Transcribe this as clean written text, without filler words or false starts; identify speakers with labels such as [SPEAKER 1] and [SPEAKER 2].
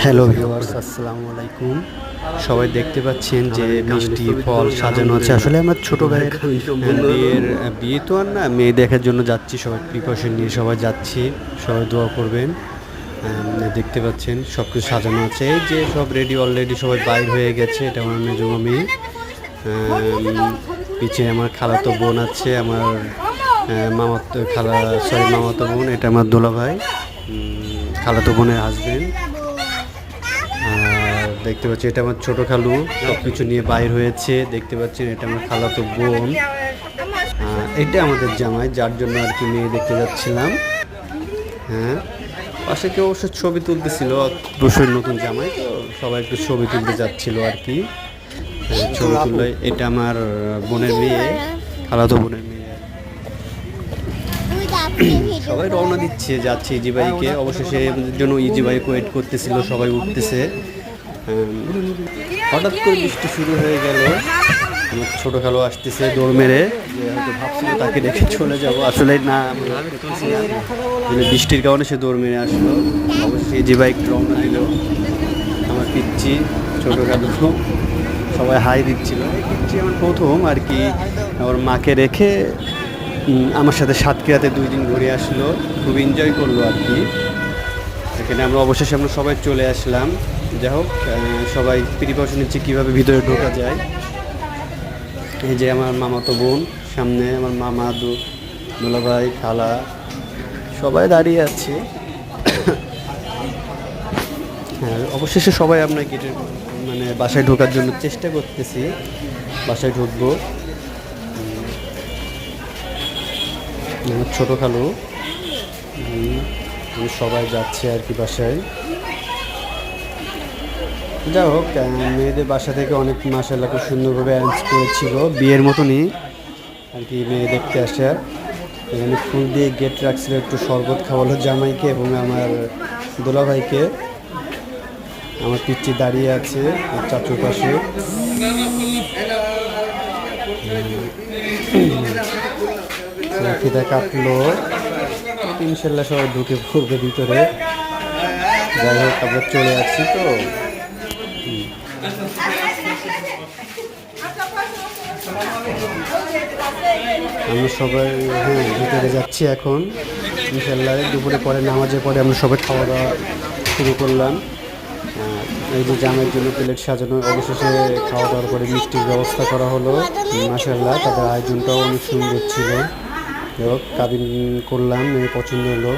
[SPEAKER 1] Hello viewers, আসসালামু আলাইকুম। সবাই দেখতে পাচ্ছেন যে মিষ্টি ফল সাজানো আছে। আসলে আমার ছোটো ভাইয়ের বিয়ে তো আর না, মেয়ে দেখার জন্য যাচ্ছি, সবাই প্রিপারেশন নিয়ে সবাই যাচ্ছি। সবাই দোয়া করবেন। দেখতে পাচ্ছেন সব কিছু সাজানো আছে, এই যে সব রেডি, অলরেডি সবাই বাইর হয়ে গেছে। এটা আমার মেজো মেয়ে, পিছিয়ে আমার খালাতো বোন আছে, আমার মামাতো বোন, এটা আমার দোলা ভাই, খালাতো বোনের হাজবেন্ড। আর দেখতে পাচ্ছি এটা আমার ছোটো খালু, সব কিছু নিয়ে বাইর হয়েছে। দেখতে পাচ্ছেন এটা আমার খালাতো বোন, এটা আমাদের জামাই, যার জন্য আর কি মেয়ে দেখতে যাচ্ছিলাম। হ্যাঁ, পাশে কেউ অবশ্য ছবি তুলতেছিল, অবশ্যই নতুন জামাই তো, সবাই একটু ছবি তুলতে যাচ্ছিল আর কি। ছবি তুললে এটা আমার বোনের মেয়ে, খালাতো বোনের মেয়ে। সবাই রওনা দিচ্ছে, যাচ্ছে ইজি বাইকে। অবশেষে আমাদের জন্য ইজি বাইক ওয়েট করতেছিল, সবাই উঠতেছে। হঠাৎ করে বৃষ্টি শুরু হয়ে গেল। আমার ছোটো খালো আসতেছে দৌড় মেরে, যে হয়তো ভাবছিল তাকে রেখে চলে যাব, আসলে না, বৃষ্টির কারণে সে দৌড় মেরে আসলো। অবশ্যই ইজি বাইক রওনা দিল। আমার পিচ্ছি ছোটো খালো সবাই হাই দিচ্ছিল। এই পিচ্ছি আমার প্রথম আর কি ওর মাকে রেখে আমার সাথে সাতক্ষীরাতে 2 দিন ঘুরে আসলো, খুব এনজয় করলো আর কি। এখানে আমরা অবশেষে সবাই চলে আসলাম। যাই হোক, সবাই প্রিপারেশন নিচ্ছে কীভাবে ভিতরে ঢোকা যায়। এই যে আমার মামাতো বোন, সামনে আমার মামা, দুলাভাই, খালা সবাই দাঁড়িয়ে আছে। হ্যাঁ, অবশেষে সবাই আমরা গেটের বাসায় ঢোকার জন্য চেষ্টা করতেছি, বাসায় ঢুকবো। ছোটো খালু, সবাই যাচ্ছে আর কি বাসায়। যাই হোক, মেয়েদের বাসা থেকে অনেক মাশাআল্লাহ খুব সুন্দরভাবে অ্যারেঞ্জ করেছিল, বিয়ের মতনই আর কি মেয়ে দেখতে আসে। এখানে ফুল দিয়ে গেট রাখছিল, একটু শরবত খাওয়ালো জামাইকে এবং আমার দোলাভাইকে। আমার পিচ্চি দাঁড়িয়ে আছে চাচুর পাশে। ফিতা কাটলো, ইনশাল্লাহ সবাই ঢুকে পড়বে ভিতরে। যাই হোক, আমরা চলে আসছি তো। আমরা সবাই ভিতরে যাচ্ছি এখন ইনশাল্লাহ। দুপুরে পরে নামাজের পরে আমরা সবাই খাওয়া দাওয়া শুরু করলাম। এই যে জামের জন্য প্লেট সাজানো, অবশেষে খাওয়া দাওয়ার পরে মিষ্টির ব্যবস্থা করা হলো। মাশাআল্লাহ, তাদের আয়োজনটাও অনেক সুন্দর ছিল। যাই হোক, কাবিন করলাম, মেয়ে পছন্দ হলো।